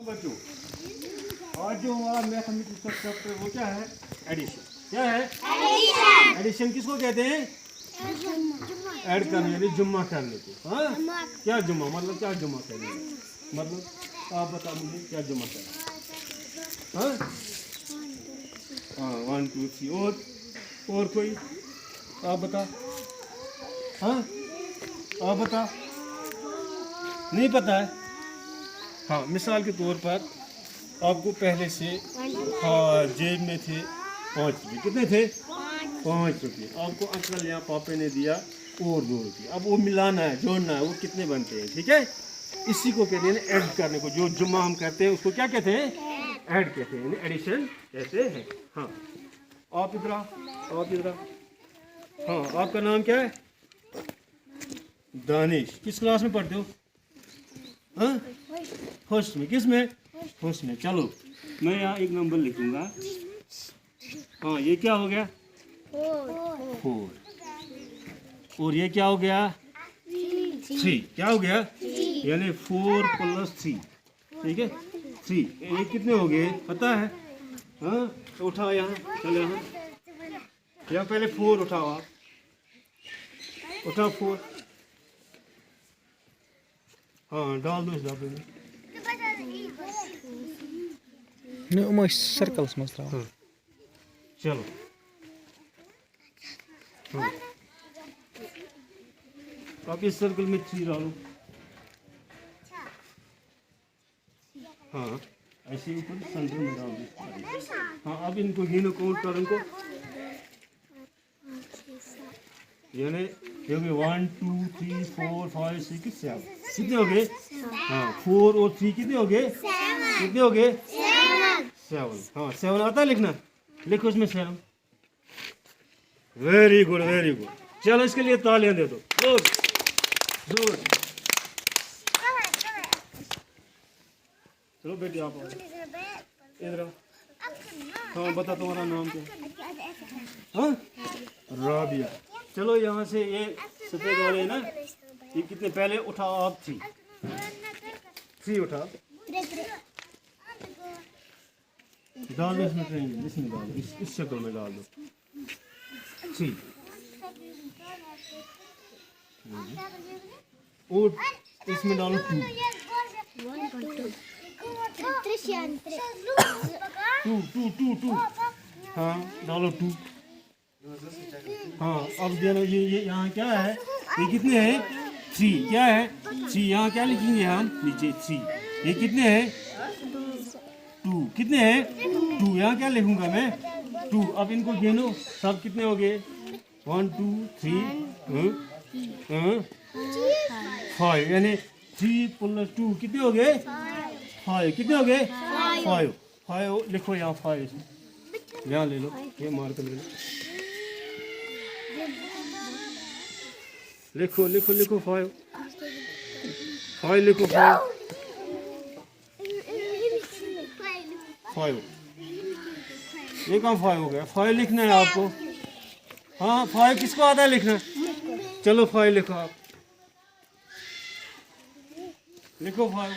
बच्चों, आज जो हमारा मैथमेटिक्स का चैप्टर वो क्या है? एडिशन। क्या है? एडिशन। एडिशन किसको कहते हैं? ऐड करने यानी जुम्मा करने को। हाँ, क्या जुम्मा मतलब? क्या जुम्मा करने मतलब आप बता मुझे, क्या जुम्मा करना? हाँ हाँ, 1 2 3। और कोई आप बता। हाँ, आप बता। नहीं पता है? हाँ, मिसाल के तौर पर आपको पहले से हाँ जेब में थे 5 रुपये। कितने थे? 5 रुपये। आपको अंकल या पापा ने दिया और 2 रुपये। अब वो मिलाना है, जोड़ना है, वो कितने बनते हैं? ठीक है, इसी को कहते हैं ऐड करने को। जो जुम्मा हम करते हैं उसको क्या कहते हैं? ऐड कहते हैं, एडिशन कहते हैं। हाँ, आप इधर आओ, आप इधर आओ। हाँ, आपका नाम क्या है? दानिश। किस क्लास में पढ़ते हो? हाँ, फर्स्ट में। किस में? फर्स्ट में। चलो, मैं यहाँ एक नंबर लिखूंगा। हाँ, ये क्या हो गया? 4। और ये क्या हो गया? 3। क्या हो गया? यानी 4 + 3। ठीक है, 3। ये कितने हो गए पता है? हाँ, तो उठाओ यहाँ, चलो यहाँ पहले 4 उठाओ। आप उठाओ 4। हाँ, डाल दो इस डब्बे में। नहीं, सर्कल्स में हाँ, चलो। हाँ, अब इस सर्कल में 3 डालो। हाँ, ऐसे ऊपर सेंटर में डाल दो। हाँ, अब इनको गिनो, काउंट करो इनको। यानी ये हो गए 1 2 3 4 5 6 7। कितने हो गए? हाँ, 4 और 3 कितने हो गए? कितने हो गए? 7। हाँ, 7 आता है लिखना? लिखो इसमें 7। Very good, very good. चलो, इसके लिए तालियां दे दो। Good good. चलो बेटी, आप आओ इधर आओ। हाँ, बता तुम्हारा नाम क्या है? हाँ, राबिया। चलो, यहाँ से ये सफेद वाले ना, ये कितने पहले उठाओ आप? 3 उठाओ। डाल दो इसमें, ट्रेन इसमें डाल दो, इस शक्ल में डाल दो। 3 और इसमें डालो 2 2 2 2। हाँ, डालो 2। हाँ, अब देना। ये यहाँ क्या है? ये कितने हैं? 3। क्या है? 3। यहाँ क्या लिखेंगे हम? नीचे 3। ये कितने हैं? 2। कितने हैं? 2। यहाँ क्या लिखूंगा मैं? 2। अब इनको गिनो, सब कितने हो गए? 1 2 3 5। यानी 3 + 2 कितने हो गए? 5। कितने हो गए? 5। 5 लिखो यहाँ। 5 यहाँ ले लो, ये मार कर ले लो। लिखो लिखो लिखो 5 लिखो। 5। ये कहाँ 5 हो गया? 5 लिखना है आपको। हाँ, 5 किसको आता है लिखना? चलो 5 लिखो आप। लिखो 5।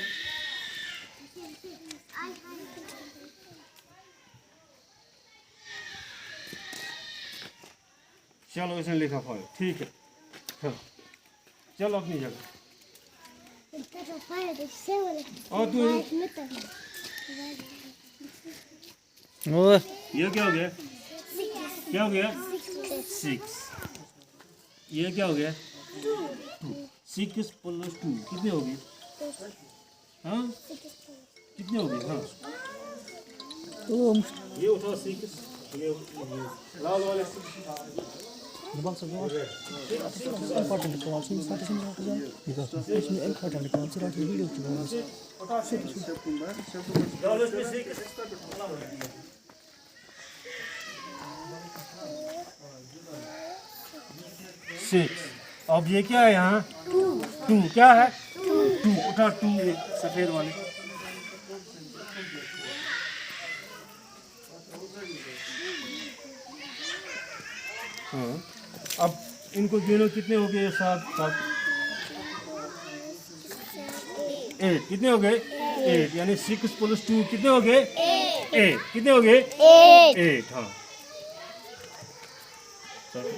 चलो, इसने लिखा 5। ठीक है, हाँ, चलो अपनी जगह। और तू ये क्या हो गया? क्या हो गया? 6। ये क्या हो गया? 2। 6 + 2 कितने हो गए? हाँ, कितने हो गए? हाँ, ये उठाओ 6। ये लाल वाले 6। important calls in starting because it's important calls are video to डालो इसमें 6। 6। अब ये क्या है यहाँ? 2। क्या है? 2 उठा। 2 सफेद वाले। हाँ, अब इनको गिनो, कितने हो गए? 7 7 8। कितने हो गए? 8 यानी 6 + 2 कितने हो गए 8 कितने हो गए 8 हाँ चलो